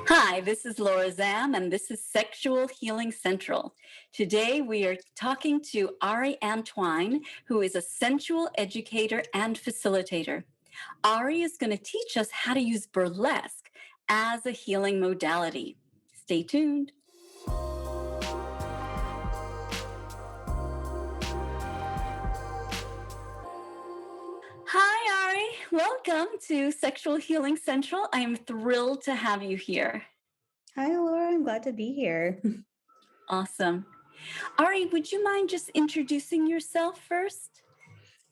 Hi, this is Laura Zam, and this is Sexual Healing Central. Today, we are talking to Arielle Antwine, who is a sensual educator and facilitator. Ari is going to teach us how to use burlesque as a healing modality. Stay tuned. Hi, Ari. Welcome to Sexual Healing Central. I am thrilled to have you here. Hi, Laura. I'm glad to be here. Awesome. Ari, would you mind just introducing yourself first?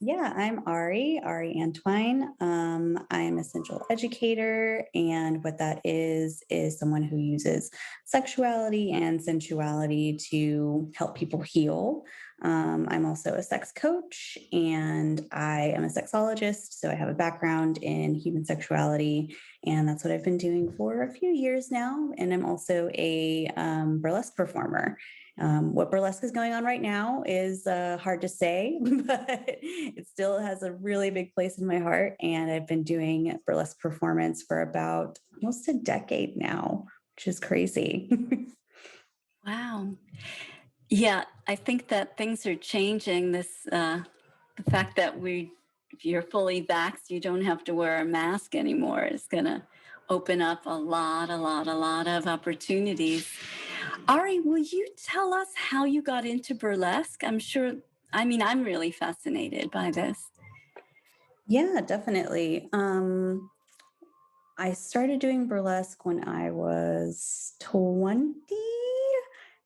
Yeah, I'm Arielle Antwine. I'm a sensual educator, and what that is someone who uses sexuality and sensuality to help people heal. I'm also a sex coach, and I am a sexologist, so I have a background in human sexuality, and that's what I've been doing for a few years now. And I'm also a burlesque performer. What burlesque is going on right now is hard to say, but it still has a really big place in my heart. And I've been doing burlesque performance for about almost a decade now, which is crazy. Wow. Yeah, I think that things are changing. The fact that if you're fully vaxxed, you don't have to wear a mask anymore is going to open up a lot of opportunities. Ari, will you tell us how you got into burlesque? I'm really fascinated by this. Yeah, definitely. I started doing burlesque when I was 20.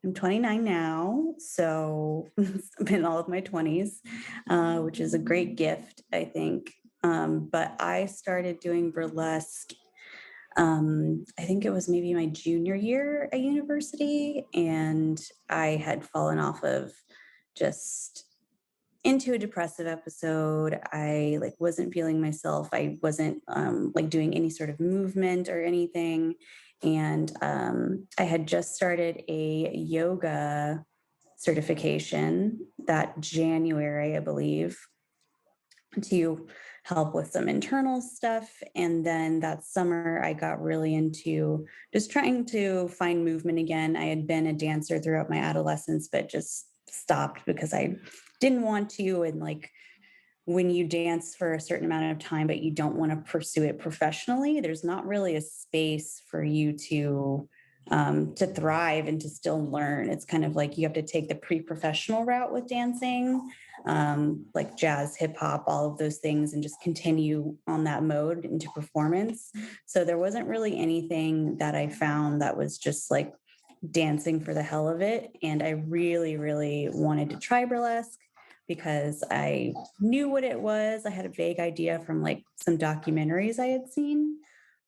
I'm 29 now, so it's been all of my 20s, which is a great gift, I think. But I started doing burlesque, I think it was maybe my junior year at university, and I had fallen off of just into a depressive episode. I wasn't feeling myself. I wasn't doing any sort of movement or anything. And I had just started a yoga certification that January, I believe, to help with some internal stuff. And then that summer, I got really into just trying to find movement again. I had been a dancer throughout my adolescence, but just stopped because I didn't want to. And when you dance for a certain amount of time, but you don't want to pursue it professionally, there's not really a space for you to thrive and to still learn. It's kind of like you have to take the pre-professional route with dancing, like jazz, hip hop, all of those things, and just continue on that mode into performance. So there wasn't really anything that I found that was just like dancing for the hell of it. And I really, really wanted to try burlesque because I knew what it was. I had a vague idea from some documentaries I had seen,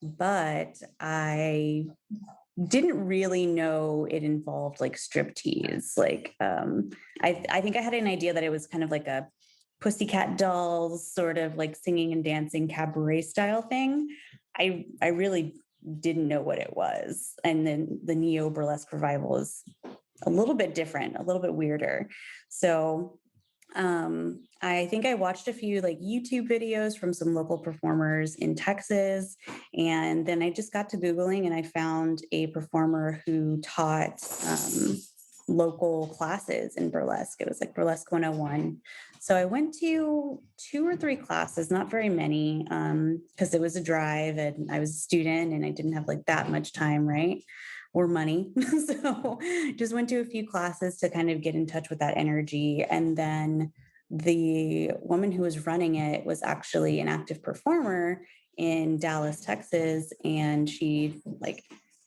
but I didn't really know it involved striptease. I think I had an idea that it was kind of like a Pussycat Dolls sort of like singing and dancing cabaret style thing. I really didn't know what it was. And then the neo burlesque revival is a little bit different, a little bit weirder. So I think I watched a few YouTube videos from some local performers in Texas. And then I just got to Googling and I found a performer who taught local classes in burlesque. It was like Burlesque 101. So I went to 2 or 3 classes, not very many, because it was a drive and I was a student and I didn't have that much time, right? Or money. So just went to a few classes to kind of get in touch with that energy. And then the woman who was running it was actually an active performer in Dallas, Texas. And she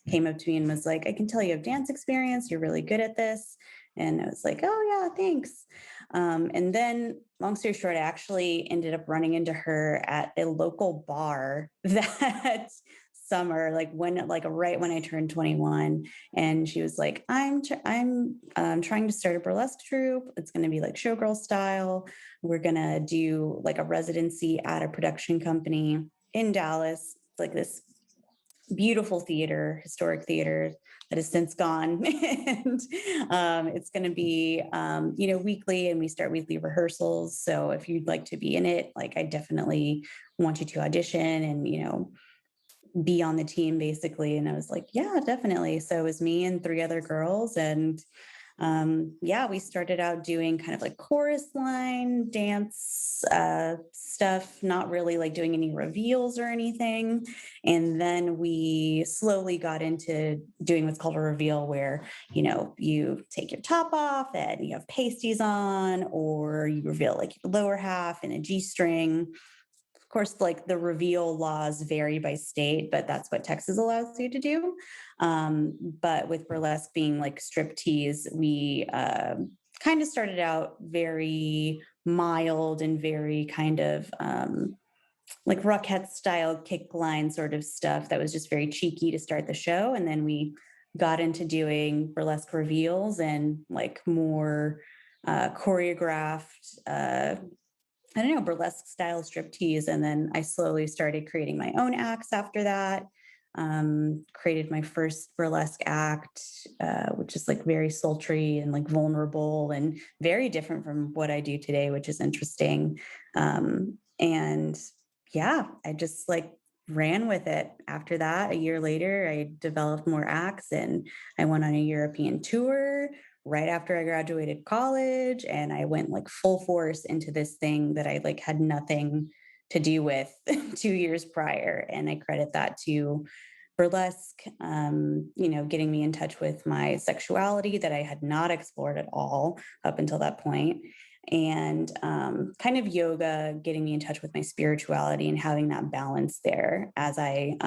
came up to me and was like, I can tell you have dance experience. You're really good at this. And I was like, oh yeah, thanks. And then long story short, I actually ended up running into her at a local bar that summer, right when I turned 21. And she was like, I'm trying to start a burlesque troupe. It's going to be like Showgirl style. We're going to do a residency at a production company in Dallas. It's like this beautiful theater, historic theater that has since gone. And it's going to be, weekly, and we start weekly rehearsals. So if you'd like to be in it, I definitely want you to audition and, be on the team basically. And I was like, yeah, definitely. So it was me and three other girls. And yeah, we started out doing kind of like chorus line dance stuff, not really like doing any reveals or anything. And then we slowly got into doing what's called a reveal, where, you take your top off and you have pasties on, or you reveal like your lower half in a G string. Of course, like the reveal laws vary by state, but that's what Texas allows you to do. But with burlesque being like striptease, we kind of started out very mild and very kind of like Rockette style kick line sort of stuff that was just very cheeky to start the show. And then we got into doing burlesque reveals and like more choreographed I don't know, burlesque style striptease. And then I slowly started creating my own acts after that. Created my first burlesque act, which is like very sultry and like vulnerable and very different from what I do today, which is interesting. And yeah, I just like ran with it. After that, a year later, I developed more acts and I went on a European tour right after I graduated college, and I went like full force into this thing that I like had nothing to do with 2 years prior. And I credit that to burlesque, getting me in touch with my sexuality that I had not explored at all up until that point. And kind of yoga, getting me in touch with my spirituality and having that balance there as I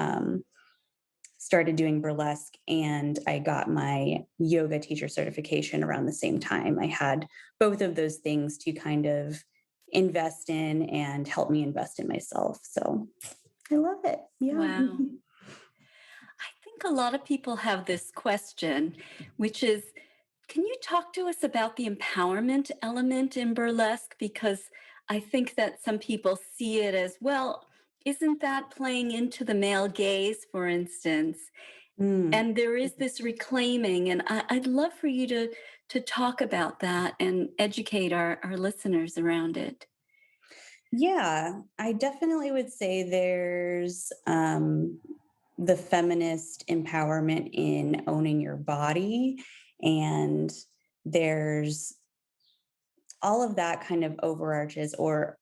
started doing burlesque, and I got my yoga teacher certification around the same time. I had both of those things to kind of invest in and help me invest in myself. So I love it. Yeah. Wow. I think a lot of people have this question, which is, can you talk to us about the empowerment element in burlesque? Because I think that some people see it as, well, isn't that playing into the male gaze, for instance? Mm. And there is this reclaiming, and I'd love for you to talk about that and educate our listeners around it. Yeah, I definitely would say there's the feminist empowerment in owning your body, and there's all of that kind of overarches or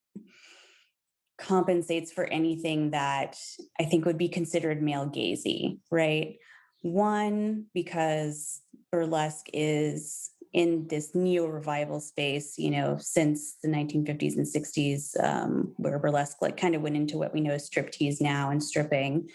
compensates for anything that I think would be considered male gazy, right? One, because burlesque is in this neo revival space, since the 1950s and 60s, where burlesque like kind of went into what we know as striptease now and stripping.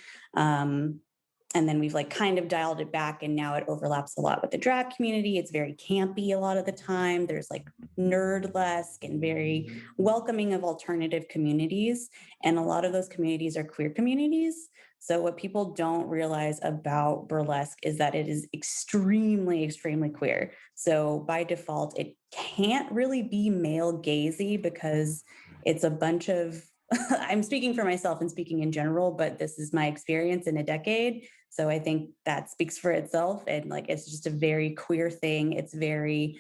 And then we've like kind of dialed it back, and now it overlaps a lot with the drag community. It's very campy a lot of the time. There's like nerdlesque and very welcoming of alternative communities, and a lot of those communities are queer communities. So what people don't realize about burlesque is that it is extremely, extremely queer. So by default, it can't really be male gazy because it's a bunch of I'm speaking for myself and speaking in general, but this is my experience in a decade. So I think that speaks for itself. And like, it's just a very queer thing. It's very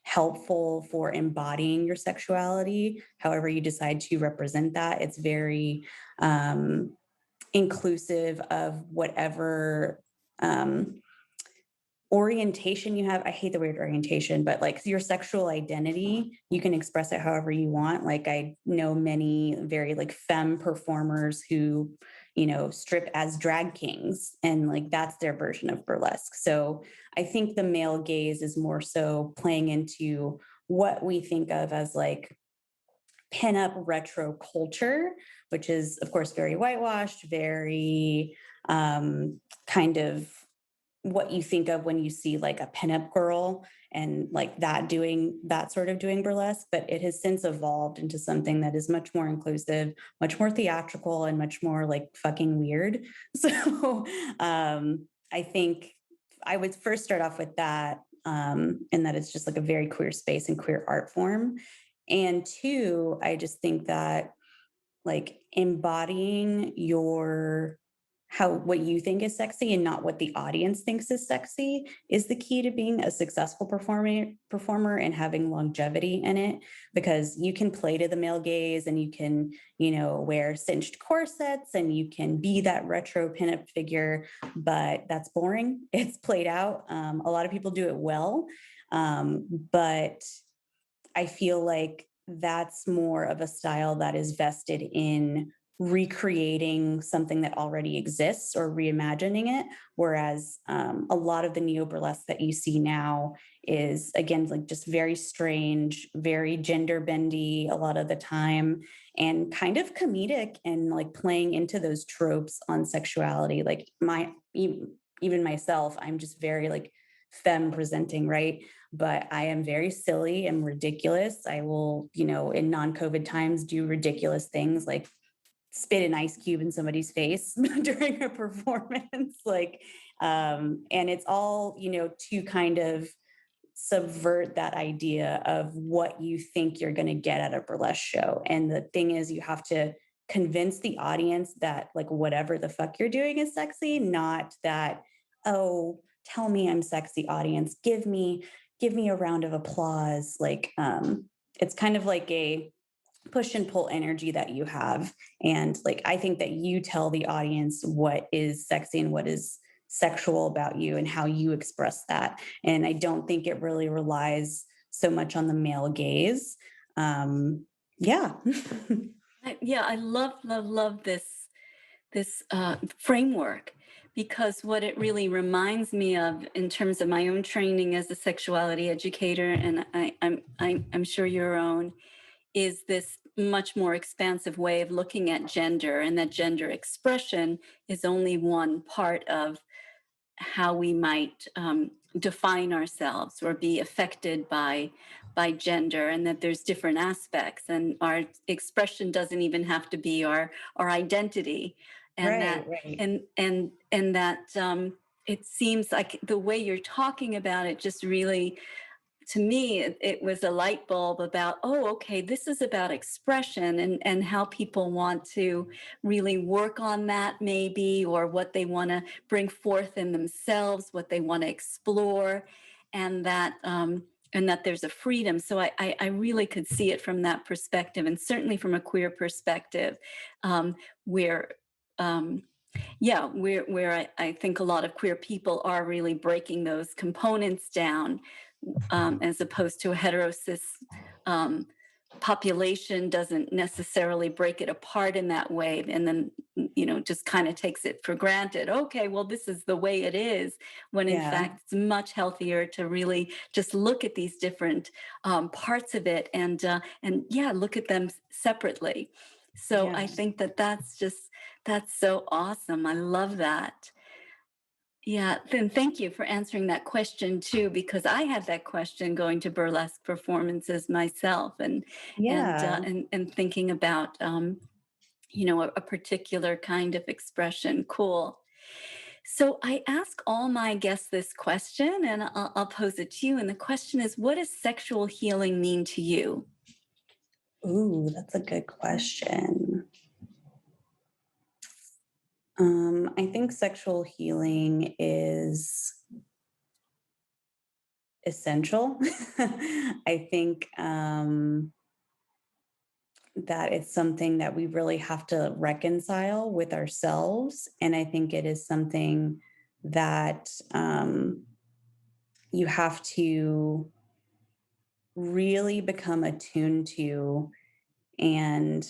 helpful for embodying your sexuality, however you decide to represent that. It's very inclusive of whatever orientation you have. I hate the word orientation, but like your sexual identity, you can express it however you want. Like I know many very like femme performers who, strip as drag kings, and like that's their version of burlesque. So I think the male gaze is more so playing into what we think of as like pinup retro culture, which is of course very whitewashed, very kind of what you think of when you see like a pinup girl and like that doing that sort of doing burlesque, but it has since evolved into something that is much more inclusive, much more theatrical, and much more like fucking weird. So I think I would first start off with that, and that it's just like a very queer space and queer art form. And two, I just think that like embodying your how what you think is sexy and not what the audience thinks is sexy is the key to being a successful performer and having longevity in it, because you can play to the male gaze and you can, wear cinched corsets and you can be that retro pinup figure, but that's boring. It's played out. A lot of people do it well, but I feel like that's more of a style that is vested in recreating something that already exists or reimagining it. Whereas a lot of the neo burlesque that you see now is, again, like just very strange, very gender bendy a lot of the time, and kind of comedic and like playing into those tropes on sexuality. Like even myself, I'm just very like femme presenting, right? But I am very silly and ridiculous. I will, in non-COVID times, do ridiculous things like spit an ice cube in somebody's face during a performance. And it's all, to kind of subvert that idea of what you think you're going to get at a burlesque show. And the thing is, you have to convince the audience that like whatever the fuck you're doing is sexy, not that, oh, tell me I'm sexy, audience. Give me a round of applause. It's kind of like a push and pull energy that you have. And like, I think that you tell the audience what is sexy and what is sexual about you and how you express that. And I don't think it really relies so much on the male gaze. Yeah. Yeah, I love, love, love this framework, because what it really reminds me of in terms of my own training as a sexuality educator, and I'm sure your own, is this much more expansive way of looking at gender, and that gender expression is only one part of how we might define ourselves or be affected by gender, and that there's different aspects, and our expression doesn't even have to be our identity, and Right, that right. and that it seems like the way you're talking about it just really, to me, it was a light bulb about, oh, okay, this is about expression, and how people want to really work on that, maybe, or what they want to bring forth in themselves, what they want to explore, and that there's a freedom. So I really could see it from that perspective, and certainly from a queer perspective, where yeah, where I think a lot of queer people are really breaking those components down, as opposed to a heterosis um, population doesn't necessarily break it apart in that way, and then just kind of takes it for granted. Okay, well, this is the way it is, when in Yeah. fact it's much healthier to really just look at these different parts of it, and yeah, look at them separately. So Yeah. I think that's so awesome. I love that. Yeah, then thank you for answering that question too, because I had that question going to burlesque performances myself, Yeah. and thinking about a particular kind of expression. Cool. So I ask all my guests this question, and I'll pose it to you. And the question is, what does sexual healing mean to you? Ooh, that's a good question. I think sexual healing is essential. I think that it's something that we really have to reconcile with ourselves. And I think it is something that you have to really become attuned to, and